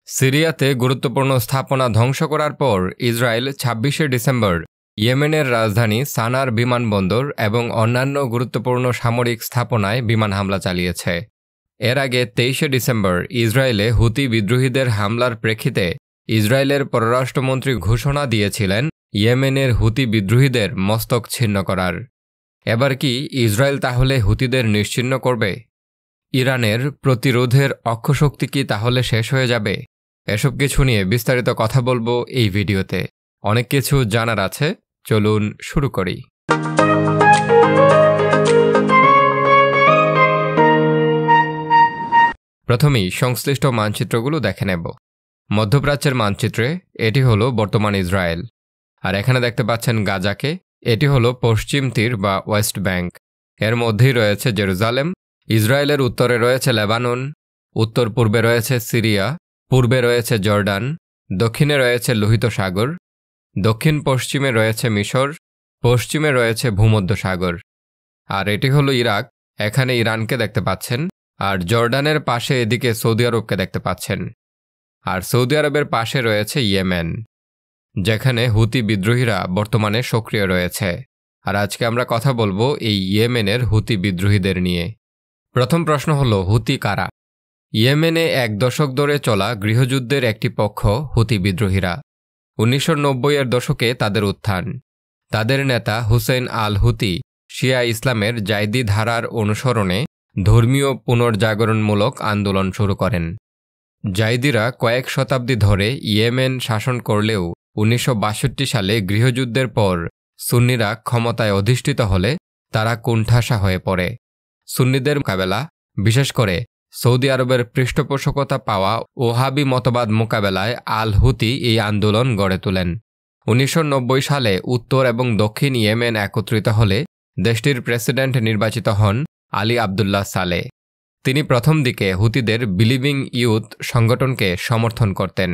সিরিয়াতে গুরুত্বপূর্ণ স্থাপনা ধ্বংস করার পর ইসরায়েল ২৬শে ডিসেম্বর ইয়েমেনের রাজধানী সানার বিমানবন্দর এবং অন্যান্য গুরুত্বপূর্ণ সামরিক স্থাপনায় বিমান হামলা চালিয়েছে। এর আগে ২৩শে ডিসেম্বর ইসরায়েলে হুতি বিদ্রোহীদের হামলার প্রেক্ষিতে ইসরায়েলের পররাষ্ট্রমন্ত্রী ঘোষণা দিয়েছিলেন ইয়েমেনের হুতি বিদ্রোহীদের মস্তক ছিন্ন করার। এবার কি ইসরায়েল তাহলে হুতিদের নিশ্চিহ্ন করবে? ইরানের প্রতিরোধের অক্ষশক্তি কি তাহলে শেষ হয়ে যাবে? এসব কিছু নিয়ে বিস্তারিত কথা বলবো এই ভিডিওতে। অনেক কিছু জানার আছে, চলুন শুরু করি। প্রথমেই সংশ্লিষ্ট মানচিত্রগুলো দেখে নেব। মধ্যপ্রাচ্যের মানচিত্রে এটি হলো বর্তমান ইসরায়েল, আর এখানে দেখতে পাচ্ছেন গাজাকে। এটি হলো পশ্চিম তীর বা ওয়েস্ট ব্যাংক। এর মধ্যেই রয়েছে জেরুজালেম। ইসরায়েলের উত্তরে রয়েছে লেবানন, উত্তর পূর্বে রয়েছে সিরিয়া, পূর্বে রয়েছে জর্ডান, দক্ষিণে রয়েছে লোহিত সাগর, দক্ষিণ পশ্চিমে রয়েছে মিশর, পশ্চিমে রয়েছে ভূমধ্যসাগর। আর এটি হলো ইরাক। এখানে ইরানকে দেখতে পাচ্ছেন, আর জর্ডানের পাশে এদিকে সৌদি আরবকে দেখতে পাচ্ছেন। আর সৌদি আরবের পাশে রয়েছে ইয়েমেন, যেখানে হুতি বিদ্রোহীরা বর্তমানে সক্রিয় রয়েছে। আর আজকে আমরা কথা বলবো এই ইয়েমেনের হুতি বিদ্রোহীদের নিয়ে। প্রথম প্রশ্ন হলো, হুতি কারা? ইয়েমেনে ১ দশক ধরে চলা গৃহযুদ্ধের একটি পক্ষ হুতি বিদ্রোহীরা। ১৯৯০-এর দশকে তাদের উত্থান। তাদের নেতা হুসেইন আল হুতি শিয়া ইসলামের জাইদি ধারার অনুসরণে ধর্মীয় পুনর্জাগরণমূলক আন্দোলন শুরু করেন। জাইদিরা কয়েক শতাব্দী ধরে ইয়েমেন শাসন করলেও ১৯৬২ সালে গৃহযুদ্ধের পর সুন্নিরা ক্ষমতায় অধিষ্ঠিত হলে তারা কোণঠাসা হয়ে পড়ে। সুন্নিদের মোকাবেলা, বিশেষ করে সৌদি আরবের পৃষ্ঠপোষকতা পাওয়া ওহাবি মতবাদ মোকাবেলায় আল হুতি এই আন্দোলন গড়ে তোলেন। ১৯৯০ সালে উত্তর এবং দক্ষিণ ইয়েমেন একত্রিত হলে দেশটির প্রেসিডেন্ট নির্বাচিত হন আলী আবদুল্লাহ সালেহ। তিনি প্রথম দিকে হুতিদের বিলিভিং ইউথ সংগঠনকে সমর্থন করতেন,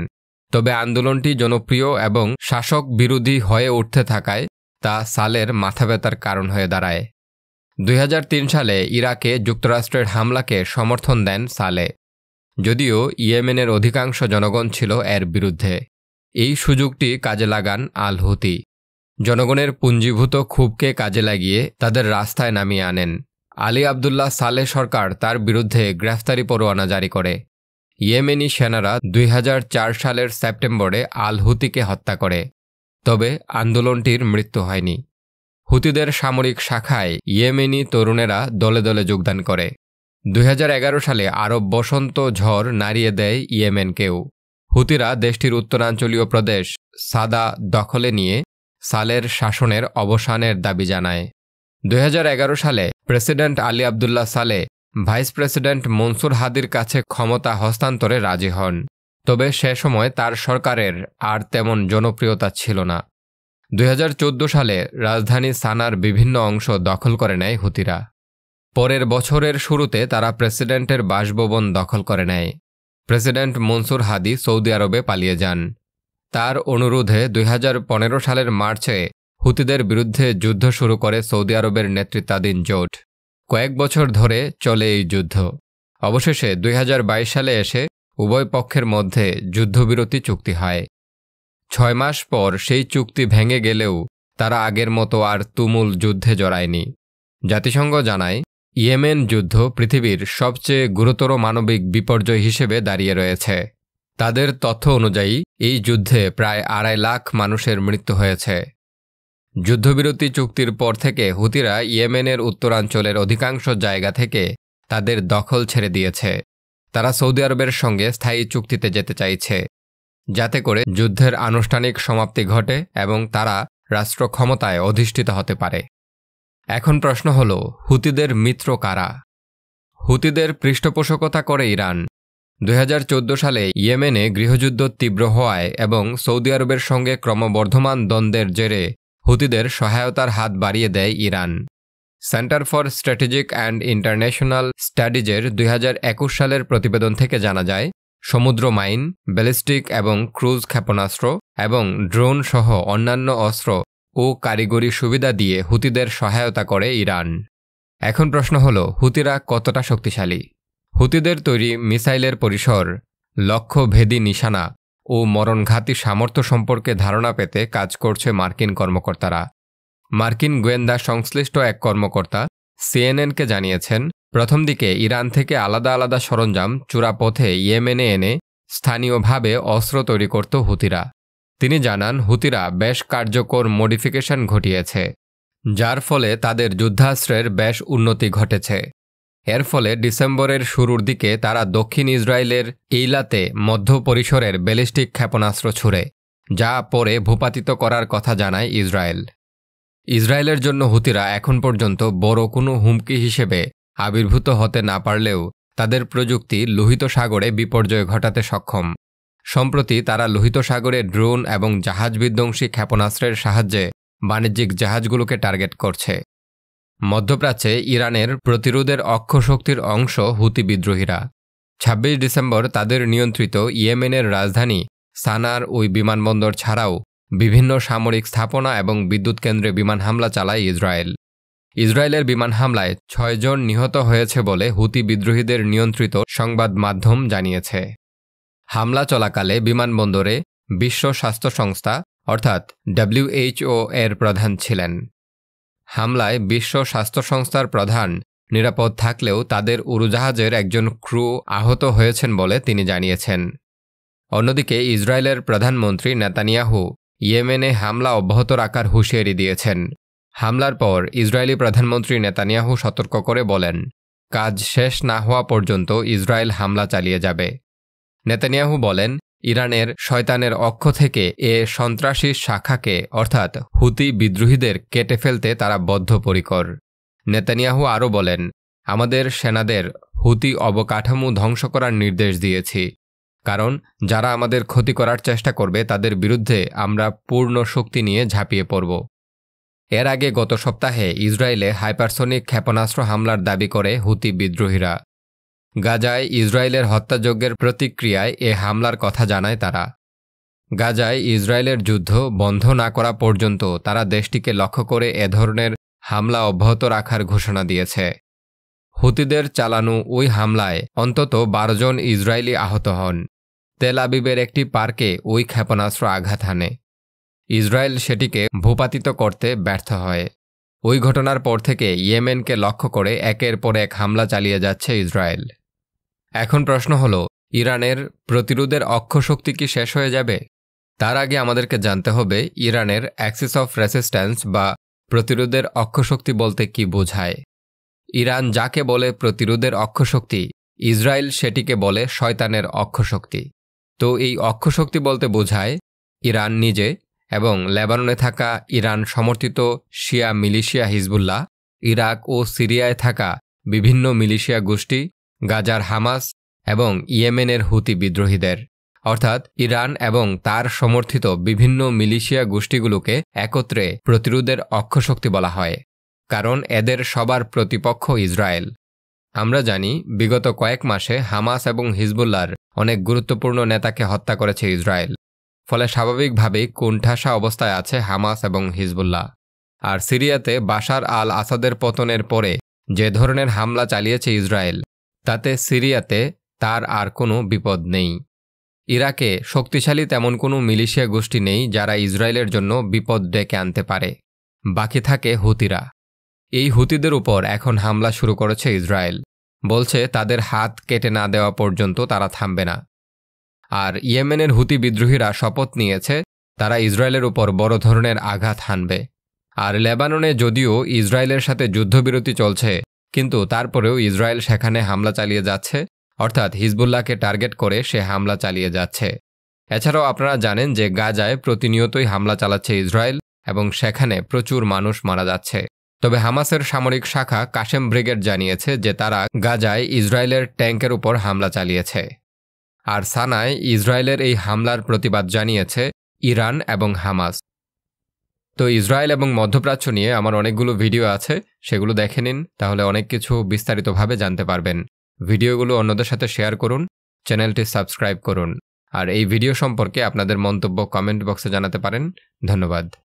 তবে আন্দোলনটি জনপ্রিয় এবং শাসক বিরোধী হয়ে উঠতে থাকায় তা সালের মাথাব্যথার কারণ হয়ে দাঁড়ায়। ২০০৩ সালে ইরাকে যুক্তরাষ্ট্রের হামলাকে সমর্থন দেন সালেহ, যদিও ইয়েমেনের অধিকাংশ জনগণ ছিল এর বিরুদ্ধে। এই সুযোগটি কাজে লাগান আল হুতি। জনগণের পুঞ্জীভূত ক্ষোভকে কাজে লাগিয়ে তাদের রাস্তায় নামিয়ে আনেন। আলী আবদুল্লাহ সালেহ সরকার তার বিরুদ্ধে গ্রেফতারি পরোয়ানা জারি করে। ইয়েমেনি সেনারা ২০০৪ সালের সেপ্টেম্বরে আল হুতিকে হত্যা করে, তবে আন্দোলনটির মৃত্যু হয়নি। হুতিদের সামরিক শাখায় ইয়েমেনি তরুণেরা দলে দলে যোগদান করে। ২০১১ সালে আরব বসন্ত ঝড় নাড়িয়ে দেয় ইয়েমেনকেও। হুতিরা দেশটির উত্তরাঞ্চলীয় প্রদেশ সাদা দখলে নিয়ে সালের শাসনের অবসানের দাবি জানায়। ২০১১ সালে president Ali Abdullah Saleh vice president Mansur হাদির কাছে ক্ষমতা হস্তান্তরে রাজি হন, তবে সে সময় তার সরকারের আর তেমন জনপ্রিয়তা ছিল না। ২০১৪ সালে রাজধানী সানার বিভিন্ন অংশ দখল করে নেয় হুতিরা। পরের বছরের শুরুতে তারা প্রেসিডেন্টের বাসভবন দখল করে নেয়। প্রেসিডেন্ট মনসুর হাদি সৌদি আরবে পালিয়ে যান। তার অনুরোধে ২০১৫ সালের মার্চে হুতিদের বিরুদ্ধে যুদ্ধ শুরু করে সৌদি আরবের নেতৃত্বাধীন জোট। কয়েক বছর ধরে চলে এই যুদ্ধ। অবশেষে ২০২২ সালে এসে উভয় পক্ষের মধ্যে যুদ্ধবিরতি চুক্তি হয়। ৬ মাস পর সেই চুক্তি ভেঙে গেলেও তারা আগের মতো আর তুমুল যুদ্ধে জড়ায়নি। জাতিসংঘ জানায়, ইয়েমেন যুদ্ধ পৃথিবীর সবচেয়ে গুরুতর মানবিক বিপর্যয় হিসেবে দাঁড়িয়ে রয়েছে। তাদের তথ্য অনুযায়ী এই যুদ্ধে প্রায় ২.৫ লাখ মানুষের মৃত্যু হয়েছে। যুদ্ধবিরতি চুক্তির পর থেকে হুতিরা ইয়েমেনের উত্তরাঞ্চলের অধিকাংশ জায়গা থেকে তাদের দখল ছেড়ে দিয়েছে। তারা সৌদি আরবের সঙ্গে স্থায়ী চুক্তিতে যেতে চাইছে, যাতে করে যুদ্ধের আনুষ্ঠানিক সমাপ্তি ঘটে এবং তারা রাষ্ট্র ক্ষমতায় অধিষ্ঠিত হতে পারে। এখন প্রশ্ন হল, হুতিদের মিত্র কারা? হুতিদের পৃষ্ঠপোষকতা করে ইরান। ২০১৪ সালে ইয়েমেনে গৃহযুদ্ধ তীব্র হওয়ায় এবং সৌদি আরবের সঙ্গে ক্রমবর্ধমান দ্বন্দ্বের জেরে হুতিদের সহায়তার হাত বাড়িয়ে দেয় Iran. Centre for strategic and international স্টাডিজের ২০২১ সালের প্রতিবেদন থেকে জানা যায়, সমুদ্র মাইন, ব্যালিস্টিক এবং ক্রুজ ক্ষেপণাস্ত্র এবং ড্রোন সহ অন্যান্য অস্ত্র ও কারিগরি সুবিধা দিয়ে হুতিদের সহায়তা করে ইরান। এখন প্রশ্ন হল, হুতিরা কতটা শক্তিশালী? হুতিদের তৈরি মিসাইলের পরিসর লক্ষ্যভেদী নিশানা ও মরণঘাতী সামর্থ্য সম্পর্কে ধারণা পেতে কাজ করছে মার্কিন কর্মকর্তারা। মার্কিন গোয়েন্দা সংশ্লিষ্ট এক কর্মকর্তা সিএনএনকে জানিয়েছেন, প্রথম দিকে ইরান থেকে আলাদা আলাদা সরঞ্জাম চূড়াপথে ইয়েমেনে এনে স্থানীয়ভাবে অস্ত্র তৈরি করত হুতিরা। তিনি জানান, হুতিরা বেশ কার্যকর মডিফিকেশন ঘটিয়েছে, যার ফলে তাদের যুদ্ধাস্ত্রের বেশ উন্নতি ঘটেছে। এর ফলে ডিসেম্বরের শুরুর দিকে তারা দক্ষিণ ইসরায়েলের এইলাতে মধ্য পরিসরের ব্যালিস্টিক ক্ষেপণাস্ত্র ছুড়ে, যা পরে ভূপাতিত করার কথা জানায় ইসরায়েল। ইসরায়েলের জন্য হুতিরা এখন পর্যন্ত বড় কোনো হুমকি হিসেবে আবির্ভূত হতে না পারলেও তাদের প্রযুক্তি লোহিত সাগরে বিপর্যয় ঘটাতে সক্ষম। সম্প্রতি তারা লোহিত সাগরে ড্রোন এবং জাহাজ বিধ্বংসী ক্ষেপণাস্ত্রের সাহায্যে বাণিজ্যিক জাহাজগুলোকে টার্গেট করছে। মধ্যপ্রাচ্যে ইরানের প্রতিরোধের অক্ষশক্তির অংশ হুতি বিদ্রোহীরা। ২৬ ডিসেম্বর তাদের নিয়ন্ত্রিত ইয়েমেনের রাজধানী সানার ওই বিমানবন্দর ছাড়াও বিভিন্ন সামরিক স্থাপনা এবং বিদ্যুৎ কেন্দ্রে বিমান হামলা চালায় ইসরায়েল। ইসরায়েলের বিমান হামলায় ৬ জন নিহত হয়েছে বলে হুতি বিদ্রোহীদের নিয়ন্ত্রিত সংবাদ মাধ্যম জানিয়েছে। হামলা চলাকালে বিমানবন্দরে বিশ্ব স্বাস্থ্য সংস্থা অর্থাৎ WHO এর প্রধান ছিলেন। হামলায় বিশ্ব স্বাস্থ্য সংস্থার প্রধান নিরাপদ থাকলেও তাদের উড়োজাহাজের একজন ক্রু আহত হয়েছেন বলে তিনি জানিয়েছেন। অন্যদিকে ইসরায়েলের প্রধানমন্ত্রী নেতানিয়াহু ইয়েমেনে হামলা অব্যাহত রাখার হুঁশিয়ারি দিয়েছেন। হামলার পর ইসরায়েলি প্রধানমন্ত্রী নেতানিয়াহু সতর্ক করে বলেন, কাজ শেষ না হওয়া পর্যন্ত ইসরায়েল হামলা চালিয়ে যাবে। নেতানিয়াহু বলেন, ইরানের শয়তানের অক্ষ থেকে এ সন্ত্রাসী শাখাকে অর্থাৎ হুতি বিদ্রোহীদের কেটে ফেলতে তারা বদ্ধপরিকর। নেতানিয়াহু আরও বলেন, আমাদের সেনাদের হুতি অবকাঠামো ধ্বংস করার নির্দেশ দিয়েছি, কারণ যারা আমাদের ক্ষতি করার চেষ্টা করবে তাদের বিরুদ্ধে আমরা পূর্ণ শক্তি নিয়ে ঝাঁপিয়ে পড়ব। এর আগে গত সপ্তাহে ইসরায়েলে হাইপারসনিক ক্ষেপণাস্ত্র হামলার দাবি করে হুতি বিদ্রোহীরা। গাজায় ইসরায়েলের হত্যাযজ্ঞের প্রতিক্রিয়ায় এ হামলার কথা জানায় তারা। গাজায় ইসরায়েলের যুদ্ধ বন্ধ না করা পর্যন্ত তারা দেশটিকে লক্ষ্য করে এ ধরনের হামলা অব্যাহত রাখার ঘোষণা দিয়েছে। হুতিদের চালানো ওই হামলায় অন্তত ১২ জন ইসরায়েলি আহত হন। তেল আবিবের একটি পার্কে ওই ক্ষেপণাস্ত্র আঘাত হানে। ইসরায়েল সেটিকে ভূপাতিত করতে ব্যর্থ হয়। ওই ঘটনার পর থেকে ইয়েমেনকে লক্ষ্য করে একের পর এক হামলা চালিয়ে যাচ্ছে ইসরায়েল। এখন প্রশ্ন হল, ইরানের প্রতিরোধের অক্ষশক্তি কি শেষ হয়ে যাবে? তার আগে আমাদেরকে জানতে হবে ইরানের অ্যাক্সিস অফ রেসিস্ট্যান্স বা প্রতিরোধের অক্ষশক্তি বলতে কি বোঝায়। ইরান যাকে বলে প্রতিরোধের অক্ষশক্তি, ইসরায়েল সেটিকে বলে শয়তানের অক্ষশক্তি। তো এই অক্ষশক্তি বলতে বোঝায় ইরান নিজে এবং লেবাননে থাকা ইরান সমর্থিত শিয়া মিলিশিয়া হিজবুল্লাহ, ইরাক ও সিরিয়ায় থাকা বিভিন্ন মিলিশিয়া গোষ্ঠী, গাজার হামাস এবং ইয়েমেনের হুতি বিদ্রোহীদের, অর্থাৎ ইরান এবং তার সমর্থিত বিভিন্ন মিলিশিয়া গোষ্ঠীগুলোকে একত্রে প্রতিরোধের অক্ষশক্তি বলা হয়, কারণ এদের সবার প্রতিপক্ষ ইসরায়েল। আমরা জানি বিগত কয়েক মাসে হামাস এবং হিজবুল্লাহর অনেক গুরুত্বপূর্ণ নেতাকে হত্যা করেছে ইসরায়েল। ফলে স্বাভাবিকভাবেই কোণঠাসা অবস্থায় আছে হামাস এবং হিজবুল্লাহ। আর সিরিয়াতে বাশার আল আসাদের পতনের পরে যে ধরনের হামলা চালিয়েছে ইসরায়েল, তাতে সিরিয়াতে তার আর কোনো বিপদ নেই। ইরাকে শক্তিশালী তেমন কোনো মিলিশিয়া গোষ্ঠী নেই যারা ইসরায়েলের জন্য বিপদ ডেকে আনতে পারে। বাকি থাকে হুতিরা। এই হুতিদের উপর এখন হামলা শুরু করেছে ইসরায়েল। বলছে তাদের হাত কেটে না দেওয়া পর্যন্ত তারা থামবে না। আর ইয়েমেনের হুতি বিদ্রোহীরা শপথ নিয়েছে তারা ইসরায়েলের উপর বড় ধরনের আঘাত হানবে। আর লেবাননে যদিও ইসরায়েলের সাথে যুদ্ধবিরতি চলছে, কিন্তু তারপরেও ইসরায়েল সেখানে হামলা চালিয়ে যাচ্ছে, অর্থাৎ হিজবুল্লাহকে টার্গেট করে সে হামলা চালিয়ে যাচ্ছে। এছাড়াও আপনারা জানেন যে গাজায় প্রতিনিয়তই হামলা চালাচ্ছে ইসরায়েল এবং সেখানে প্রচুর মানুষ মারা যাচ্ছে। তবে হামাসের সামরিক শাখা কাশেম ব্রিগেড জানিয়েছে যে তারা গাজায় ইসরায়েলের ট্যাঙ্কের উপর হামলা চালিয়েছে। আর সানায় ইসরায়েলের এই হামলার প্রতিবাদ জানিয়েছে ইরান এবং হামাস। তো ইসরায়েল এবং মধ্যপ্রাচ্য নিয়ে আমার অনেকগুলো ভিডিও আছে, সেগুলো দেখে নিন, তাহলে অনেক কিছু বিস্তারিতভাবে জানতে পারবেন। ভিডিওগুলো অন্যদের সাথে শেয়ার করুন, চ্যানেলটি সাবস্ক্রাইব করুন। আর এই ভিডিও সম্পর্কে আপনাদের মন্তব্য কমেন্ট বক্সে জানাতে পারেন। ধন্যবাদ।